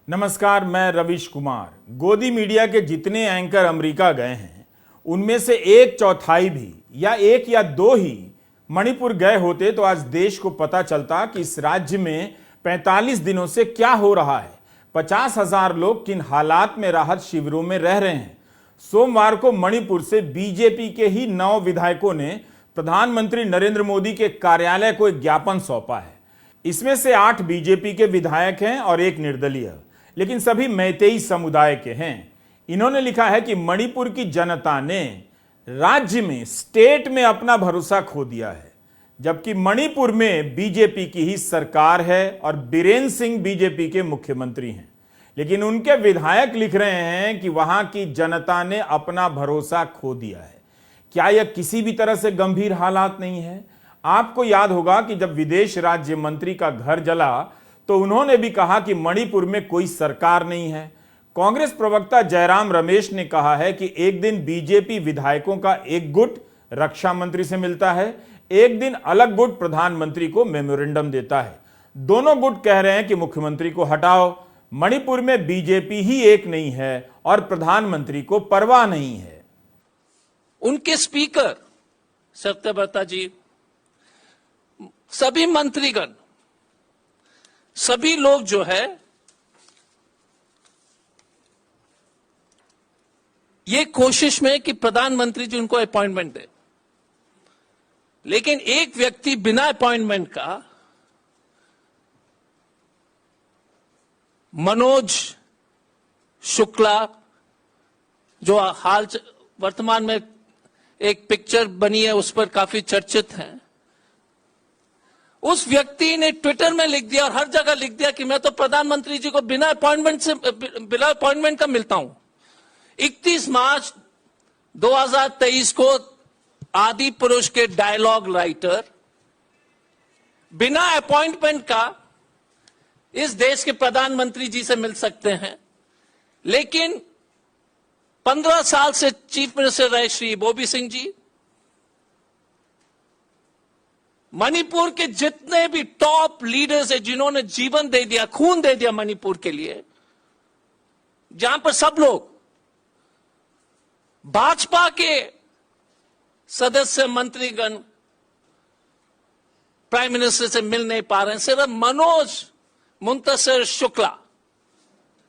नमस्कार, मैं रविश कुमार। गोदी मीडिया के जितने एंकर अमेरिका गए हैं उनमें से एक चौथाई भी या एक या दो ही मणिपुर गए होते तो आज देश को पता चलता कि इस राज्य में 45 दिनों से क्या हो रहा है। 50,000 लोग किन हालात में राहत शिविरों में रह रहे हैं। सोमवार को मणिपुर से बीजेपी के ही 9 विधायकों ने प्रधानमंत्री नरेंद्र मोदी के कार्यालय को एक ज्ञापन सौंपा है। इसमें से 8 बीजेपी के विधायक हैं और एक निर्दलीय, लेकिन सभी मैतेई समुदाय के हैं। इन्होंने लिखा है कि मणिपुर की जनता ने राज्य में, स्टेट में अपना भरोसा खो दिया है, जबकि मणिपुर में बीजेपी की ही सरकार है और बीरेन सिंह बीजेपी के मुख्यमंत्री हैं। लेकिन उनके विधायक लिख रहे हैं कि वहां की जनता ने अपना भरोसा खो दिया है। क्या यह किसी भी तरह से गंभीर हालात नहीं है? आपको याद होगा कि जब विदेश राज्य मंत्री का घर जला तो उन्होंने भी कहा कि मणिपुर में कोई सरकार नहीं है। कांग्रेस प्रवक्ता जयराम रमेश ने कहा है कि एक दिन बीजेपी विधायकों का एक गुट रक्षा मंत्री से मिलता है, एक दिन अलग गुट प्रधानमंत्री को मेमोरेंडम देता है। दोनों गुट कह रहे हैं कि मुख्यमंत्री को हटाओ, मणिपुर में बीजेपी ही एक नहीं है और प्रधानमंत्री को परवाह नहीं है। उनके स्पीकर सत्यव्रता जी, सभी मंत्रीगण, सभी लोग जो है ये कोशिश में कि प्रधानमंत्री जी उनको अपॉइंटमेंट दे, लेकिन एक व्यक्ति बिना अपॉइंटमेंट का, मनोज शुक्ला, जो वर्तमान में एक पिक्चर बनी है उस पर काफी चर्चित है, उस व्यक्ति ने ट्विटर में लिख दिया और हर जगह लिख दिया कि मैं तो प्रधानमंत्री जी को बिना अपॉइंटमेंट का मिलता हूं। 31 मार्च 2023 को आदि पुरुष के डायलॉग राइटर बिना अपॉइंटमेंट का इस देश के प्रधानमंत्री जी से मिल सकते हैं, लेकिन 15 साल से चीफ मिनिस्टर रहे श्री बोबी सिंह जी, मणिपुर के जितने भी टॉप लीडर्स हैं जिन्होंने जीवन दे दिया, खून दे दिया मणिपुर के लिए, जहां पर सब लोग भाजपा के सदस्य मंत्रीगण प्राइम मिनिस्टर से मिल नहीं पा रहे हैं, सिर्फ मनोज मुंतशिर शुक्ला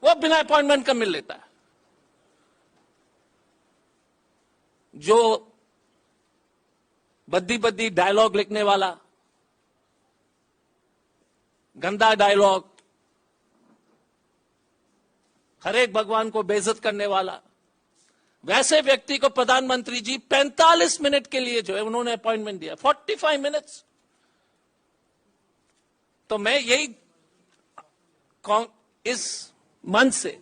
वो बिना अपॉइंटमेंट का मिल लेता है। जो बद्दी डायलॉग लिखने वाला, गंदा डायलॉग, हर एक भगवान को बेइज्जत करने वाला, वैसे व्यक्ति को प्रधानमंत्री जी 45 मिनट के लिए जो है उन्होंने अपॉइंटमेंट दिया, 45 मिनट्स। तो मैं यही इस मंच से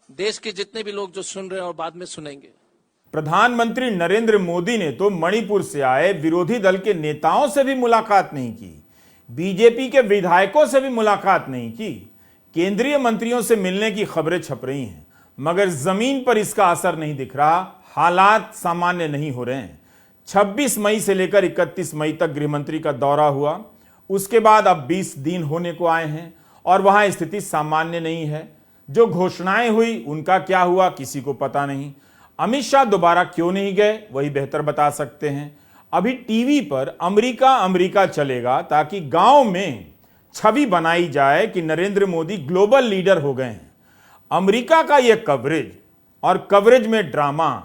देश के जितने भी लोग जो सुन रहे हैं और बाद में सुनेंगे, प्रधानमंत्री नरेंद्र मोदी ने तो मणिपुर से आए विरोधी दल के नेताओं से भी मुलाकात नहीं की, बीजेपी के विधायकों से भी मुलाकात नहीं की। केंद्रीय मंत्रियों से मिलने की खबरें छप रही हैं, मगर जमीन पर इसका असर नहीं दिख रहा। हालात सामान्य नहीं हो रहे हैं। 26 मई से लेकर 31 मई तक गृहमंत्री का दौरा हुआ, उसके बाद अब 20 दिन होने को आए हैं और वहां स्थिति सामान्य नहीं है। जो घोषणाएं हुई उनका क्या हुआ किसी को पता नहीं। अमित शाह दोबारा क्यों नहीं गए वही बेहतर बता सकते हैं। अभी टीवी पर अमेरिका चलेगा ताकि गांव में छवि बनाई जाए कि नरेंद्र मोदी ग्लोबल लीडर हो गए हैं। अमेरिका का यह कवरेज और कवरेज में ड्रामा,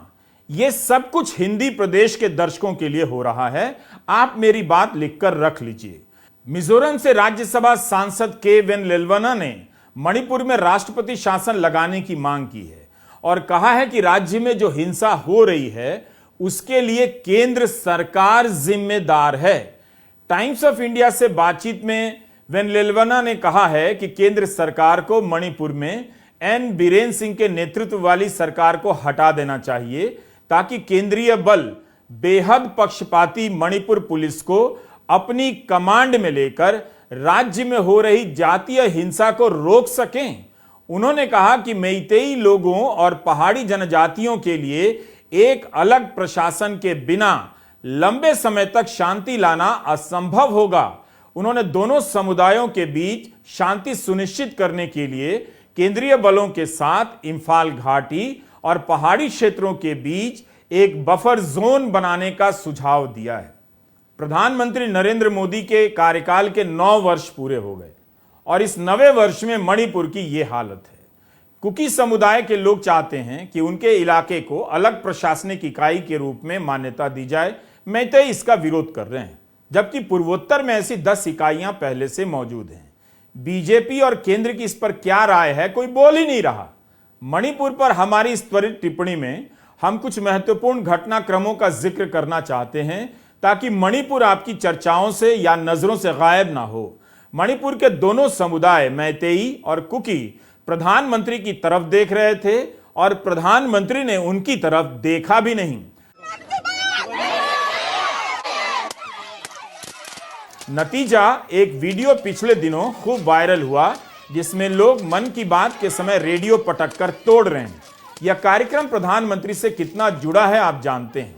यह सब कुछ हिंदी प्रदेश के दर्शकों के लिए हो रहा है। आप मेरी बात लिखकर रख लीजिए। मिजोरम से राज्यसभा सांसद के वेनलेलवना ने मणिपुर में राष्ट्रपति शासन लगाने की मांग की है और कहा है कि राज्य में जो हिंसा हो रही है उसके लिए केंद्र सरकार जिम्मेदार है। टाइम्स ऑफ इंडिया से बातचीत में वेनलेलवना ने कहा है कि केंद्र सरकार को मणिपुर में एन बीरेन सिंह के नेतृत्व वाली सरकार को हटा देना चाहिए ताकि केंद्रीय बल बेहद पक्षपाती मणिपुर पुलिस को अपनी कमांड में लेकर राज्य में हो रही जातीय हिंसा को रोक सकें। उन्होंने कहा कि मैतेई लोगों और पहाड़ी जनजातियों के लिए एक अलग प्रशासन के बिना लंबे समय तक शांति लाना असंभव होगा। उन्होंने दोनों समुदायों के बीच शांति सुनिश्चित करने के लिए केंद्रीय बलों के साथ इंफाल घाटी और पहाड़ी क्षेत्रों के बीच एक बफर जोन बनाने का सुझाव दिया है। प्रधानमंत्री नरेंद्र मोदी के कार्यकाल के 9 वर्ष पूरे हो गए और इस 9वें वर्ष में मणिपुर की यह हालत है। कुकी समुदाय के लोग चाहते हैं कि उनके इलाके को अलग प्रशासनिक इकाई के रूप में मान्यता दी जाए। मैतेई इसका विरोध कर रहे हैं, जबकि पूर्वोत्तर में ऐसी 10 इकाइयां पहले से मौजूद हैं। बीजेपी और केंद्र की इस पर क्या राय है, कोई बोल ही नहीं रहा। मणिपुर पर हमारी इस त्वरित टिप्पणी में हम कुछ महत्वपूर्ण घटनाक्रमों का जिक्र करना चाहते हैं ताकि मणिपुर आपकी चर्चाओं से या नजरों से गायब ना हो। मणिपुर के दोनों समुदाय मैतेई और कुकी प्रधानमंत्री की तरफ देख रहे थे और प्रधानमंत्री ने उनकी तरफ देखा भी नहीं। नतीजा एक वीडियो पिछले दिनों खूब वायरल हुआ जिसमें लोग मन की बात के समय रेडियो पटक कर तोड़ रहे हैं। यह कार्यक्रम प्रधानमंत्री से कितना जुड़ा है आप जानते हैं।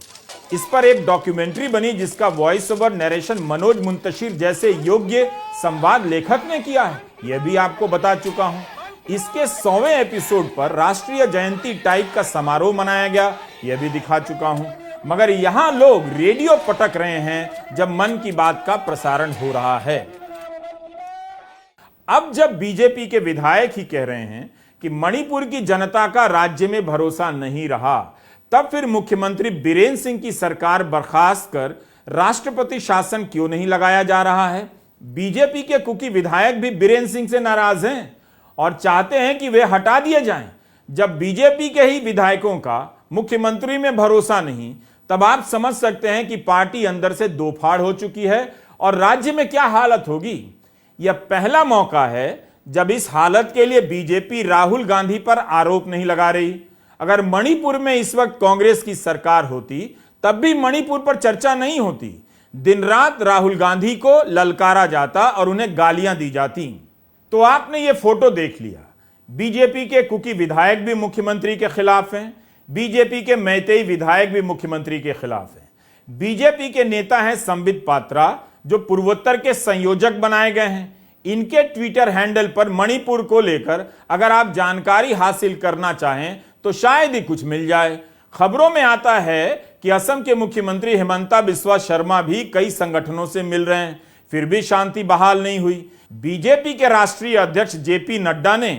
इस पर एक डॉक्यूमेंट्री बनी जिसका voice over narration Manoj Muntashir जैसे योग्य संवाद लेखक ने किया है, यह भी आपको बता चुका हूं। इसके 100वें एपिसोड पर राष्ट्रीय जयंती टाइप का समारोह मनाया गया, यह भी दिखा चुका हूं। मगर यहां लोग रेडियो पटक रहे हैं जब मन की बात का प्रसारण हो रहा है। अब जब बीजेपी के विधायक ही कह रहे हैं कि मणिपुर की जनता का राज्य में भरोसा नहीं रहा, तब फिर मुख्यमंत्री बीरेंद्र सिंह की सरकार बर्खास्त कर राष्ट्रपति शासन क्यों नहीं लगाया जा रहा है? बीजेपी के कुकी विधायक भी बीरेंद्र सिंह से नाराज हैं और चाहते हैं कि वे हटा दिए जाएं। जब बीजेपी के ही विधायकों का मुख्यमंत्री में भरोसा नहीं, तब आप समझ सकते हैं कि पार्टी अंदर से दो फाड़ हो चुकी है और राज्य में क्या हालत होगी। यह पहला मौका है जब इस हालत के लिए बीजेपी राहुल गांधी पर आरोप नहीं लगा रही। अगर मणिपुर में इस वक्त कांग्रेस की सरकार होती तब भी मणिपुर पर चर्चा नहीं होती। दिन रात राहुल गांधी को ललकारा जाता और उन्हें गालियां दी जाती। तो आपने ये फोटो देख लिया, बीजेपी के कुकी विधायक भी मुख्यमंत्री के खिलाफ हैं, बीजेपी के मैतेई विधायक भी मुख्यमंत्री के खिलाफ हैं। बीजेपी के नेता हैं संबित पात्रा जो पूर्वोत्तर के संयोजक बनाए गए हैं। इनके ट्विटर हैंडल पर मणिपुर को लेकर अगर आप जानकारी हासिल करना चाहें तो शायद ही कुछ मिल जाए। खबरों में आता है कि असम के मुख्यमंत्री हिमंता बिस्वा शर्मा भी कई संगठनों से मिल रहे हैं, फिर भी शांति बहाल नहीं हुई। बीजेपी के राष्ट्रीय अध्यक्ष जेपी नड्डा ने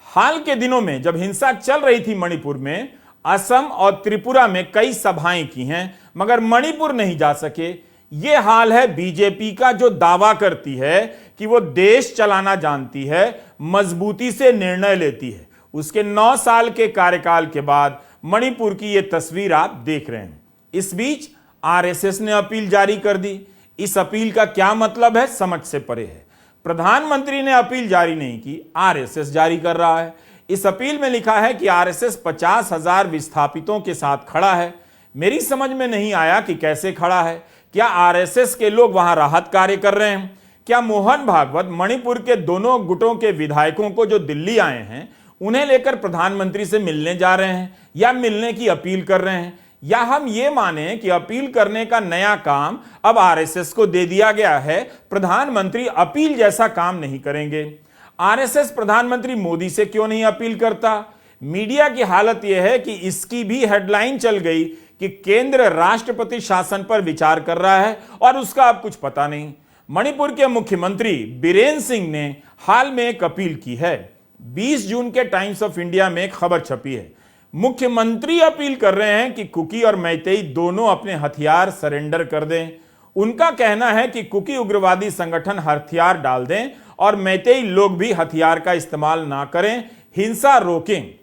हाल के दिनों में जब हिंसा चल रही थी मणिपुर में, असम और त्रिपुरा में कई सभाएं की हैं, मगर मणिपुर नहीं जा सके। यह हाल है बीजेपी का जो दावा करती है कि वो देश चलाना जानती है, मजबूती से निर्णय लेती है। उसके 9 साल के कार्यकाल के बाद मणिपुर की यह तस्वीर आप देख रहे हैं। इस बीच आरएसएस ने अपील जारी कर दी। इस अपील का क्या मतलब है, समझ से परे है। प्रधानमंत्री ने अपील जारी नहीं की, आरएसएस जारी कर रहा है। इस अपील में लिखा है कि आरएसएस 50,000 विस्थापितों के साथ खड़ा है। मेरी समझ में नहीं आया कि कैसे खड़ा है। क्या आरएसएस के लोग वहां राहत कार्य कर रहे हैं? क्या मोहन भागवत मणिपुर के दोनों गुटों के विधायकों को जो दिल्ली आए हैं उन्हें लेकर प्रधानमंत्री से मिलने जा रहे हैं या मिलने की अपील कर रहे हैं? या हम ये माने कि अपील करने का नया काम अब आरएसएस को दे दिया गया है, प्रधानमंत्री अपील जैसा काम नहीं करेंगे? आरएसएस प्रधानमंत्री मोदी से क्यों नहीं अपील करता? मीडिया की हालत यह है कि इसकी भी हेडलाइन चल गई कि केंद्र राष्ट्रपति शासन पर विचार कर रहा है और उसका अब कुछ पता नहीं। मणिपुर के मुख्यमंत्री बीरेंद्र सिंह ने हाल में एक अपील की है। 20 जून के टाइम्स ऑफ इंडिया में एक खबर छपी है। मुख्यमंत्री अपील कर रहे हैं कि कुकी और मैतेई दोनों अपने हथियार सरेंडर कर दें। उनका कहना है कि कुकी उग्रवादी संगठन हथियार डाल दें और मैतेई लोग भी हथियार का इस्तेमाल ना करें, हिंसा रोकें।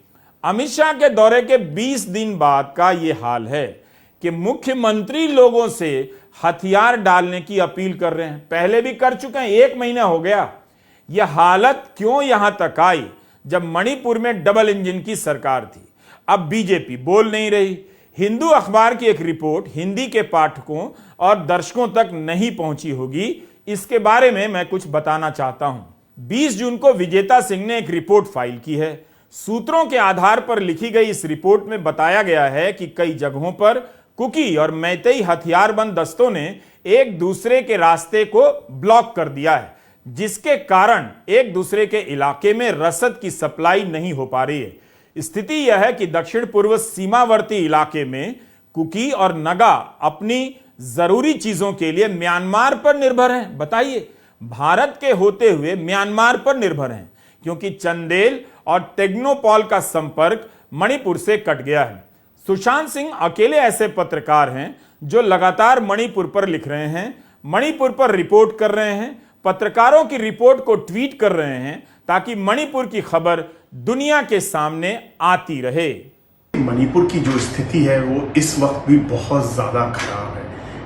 अमित शाह के दौरे के 20 दिन बाद का यह हाल है कि मुख्यमंत्री लोगों से हथियार डालने की अपील कर रहे हैं। पहले भी कर चुके हैं, 1 महीना हो गया। यह हालत क्यों यहां तक आई जब मणिपुर में डबल इंजन की सरकार थी? अब बीजेपी बोल नहीं रही। हिंदू अखबार की एक रिपोर्ट हिंदी के पाठकों और दर्शकों तक नहीं पहुंची होगी, इसके बारे में मैं कुछ बताना चाहता हूं। 20 जून को विजेता सिंह ने एक रिपोर्ट फाइल की है। सूत्रों के आधार पर लिखी गई इस रिपोर्ट में बताया गया है कि कई जगहों पर कुकी और मैतेई हथियारबंद दस्तों ने एक दूसरे के रास्ते को ब्लॉक कर दिया है, जिसके कारण एक दूसरे के इलाके में रसद की सप्लाई नहीं हो पा रही है। स्थिति यह है कि दक्षिण पूर्व सीमावर्ती इलाके में कुकी और नगा अपनी जरूरी चीजों के लिए म्यांमार पर निर्भर हैं। बताइए, भारत के होते हुए म्यांमार पर निर्भर हैं, क्योंकि चंदेल और टेक्नोपॉल का संपर्क मणिपुर से कट गया है। सुशांत सिंह अकेले ऐसे पत्रकार हैं जो लगातार मणिपुर पर लिख रहे हैं, मणिपुर पर रिपोर्ट कर रहे हैं, पत्रकारों की रिपोर्ट को ट्वीट कर रहे हैं, ताकि मणिपुर की खबर दुनिया के सामने आती रहे। मणिपुर की जो स्थिति है वो इस वक्त भी बहुत ज्यादा खराब है।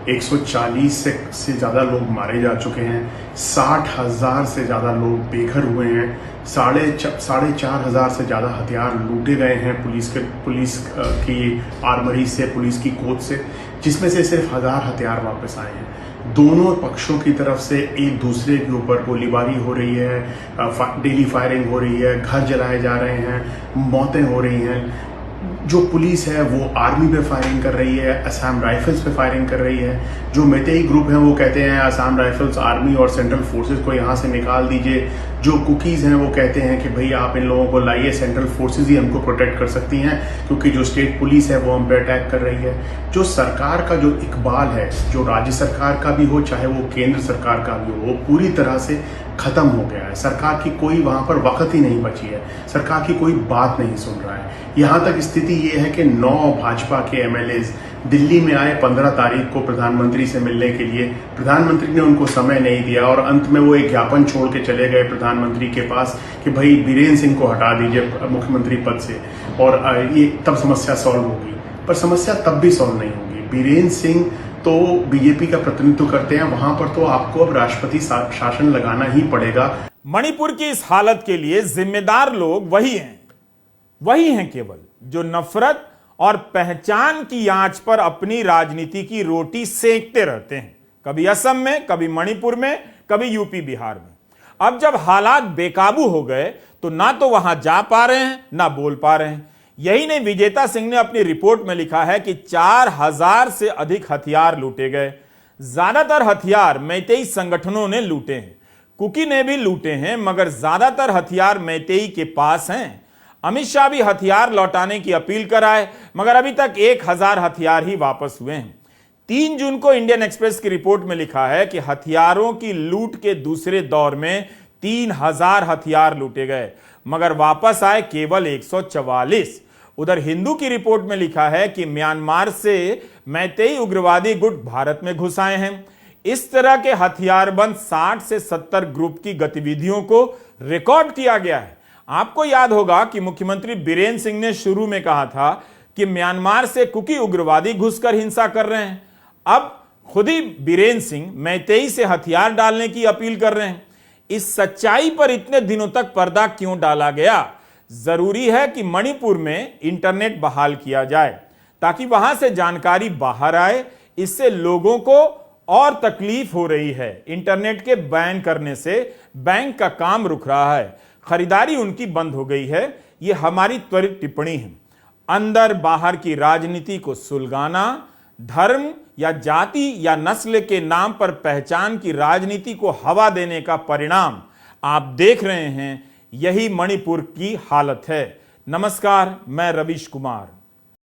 140 से ज्यादा लोग मारे जा चुके हैं, 60,000 से ज्यादा लोग बेघर हुए हैं, 4,500 से ज्यादा हथियार लूटे गए हैं पुलिस की आर्मरी से, पुलिस की कोच से, जिसमें से सिर्फ 1000 हथियार वापस आए हैं। दोनों पक्षों की तरफ से एक दूसरे के ऊपर गोलीबारी हो रही है, डेली फायरिंग हो रही है, घर जलाए जा रहे हैं, मौतें हो रही हैं। जो पुलिस है वो आर्मी पे फायरिंग कर रही है, असम राइफल्स पे फायरिंग कर रही है। जो मेतेई ग्रुप हैं वो कहते हैं असम राइफल्स, आर्मी और सेंट्रल फोर्सेस को यहाँ से निकाल दीजिए। जो कुकीज हैं वो कहते हैं कि भाई आप इन लोगों को लाइए, सेंट्रल फोर्सेस ही हमको प्रोटेक्ट कर सकती हैं, क्योंकि जो स्टेट पुलिस है वो हम पे अटैक कर रही है। जो सरकार का जो इकबाल है, जो राज्य सरकार का भी हो चाहे वो केंद्र सरकार का भी हो, वो पूरी तरह से खत्म हो गया है। सरकार की कोई वहां पर वक्त ही नहीं बची है, सरकार की कोई बात नहीं सुन रहा है। यहां तक स्थिति ये है कि 9 भाजपा के एमएलएज दिल्ली में आए 15 तारीख को प्रधानमंत्री से मिलने के लिए। प्रधानमंत्री ने उनको समय नहीं दिया और अंत में वो एक ज्ञापन छोड़ के चले गए प्रधानमंत्री के पास कि भाई बीरेन सिंह को हटा दीजिए मुख्यमंत्री पद से, और ये तब समस्या सॉल्व होगी। पर समस्या तब भी सॉल्व नहीं होगी। बीरेन सिंह तो बीजेपी का प्रतिनिधित्व करते हैं, वहां पर तो आपको अब राष्ट्रपति शासन लगाना ही पड़ेगा। मणिपुर की इस हालत के लिए जिम्मेदार लोग वही हैं केवल जो नफरत और पहचान की आंच पर अपनी राजनीति की रोटी सेकते रहते हैं, कभी असम में, कभी मणिपुर में, कभी यूपी बिहार में। अब जब हालात बेकाबू हो गए तो ना तो वहां जा पा रहे हैं, ना बोल पा रहे हैं। यही नहीं, विजेता सिंह ने अपनी रिपोर्ट में लिखा है कि 4000 से अधिक हथियार लूटे गए। ज्यादातर हथियार मैतेई संगठनों ने लूटे हैं, कुकी ने भी लूटे हैं, मगर ज्यादातर हथियार मैतेई के पास हैं। अमित शाह भी हथियार लौटाने की अपील कराए, मगर अभी तक 1000 हथियार ही वापस हुए हैं। 3 जून को इंडियन एक्सप्रेस की रिपोर्ट में लिखा है कि हथियारों की लूट के दूसरे दौर में 3000 हथियार लूटे गए, मगर वापस आए केवल 144। उधर हिंदू की रिपोर्ट में लिखा है कि म्यांमार से मैतेई उग्रवादी गुट भारत में घुस आए हैं। इस तरह के हथियारबंद 60 से 70 ग्रुप की गतिविधियों को रिकॉर्ड किया गया है। आपको याद होगा कि मुख्यमंत्री बीरेन सिंह ने शुरू में कहा था कि म्यांमार से कुकी उग्रवादी घुसकर हिंसा कर रहे हैं। अब खुद ही बीरेन सिंह मैतेई से हथियार डालने की अपील कर रहे हैं। इस सच्चाई पर इतने दिनों तक पर्दा क्यों डाला गया? जरूरी है कि मणिपुर में इंटरनेट बहाल किया जाए, ताकि वहां से जानकारी बाहर आए। इससे लोगों को और तकलीफ हो रही है। इंटरनेट के बैन करने से बैंक का काम रुक रहा है, खरीदारी उनकी बंद हो गई है। यह हमारी त्वरित टिप्पणी है। अंदर बाहर की राजनीति को सुलगाना, धर्म या जाति या नस्ल के नाम पर पहचान की राजनीति को हवा देने का परिणाम आप देख रहे हैं। यही मणिपुर की हालत है। नमस्कार, मैं रवीश कुमार।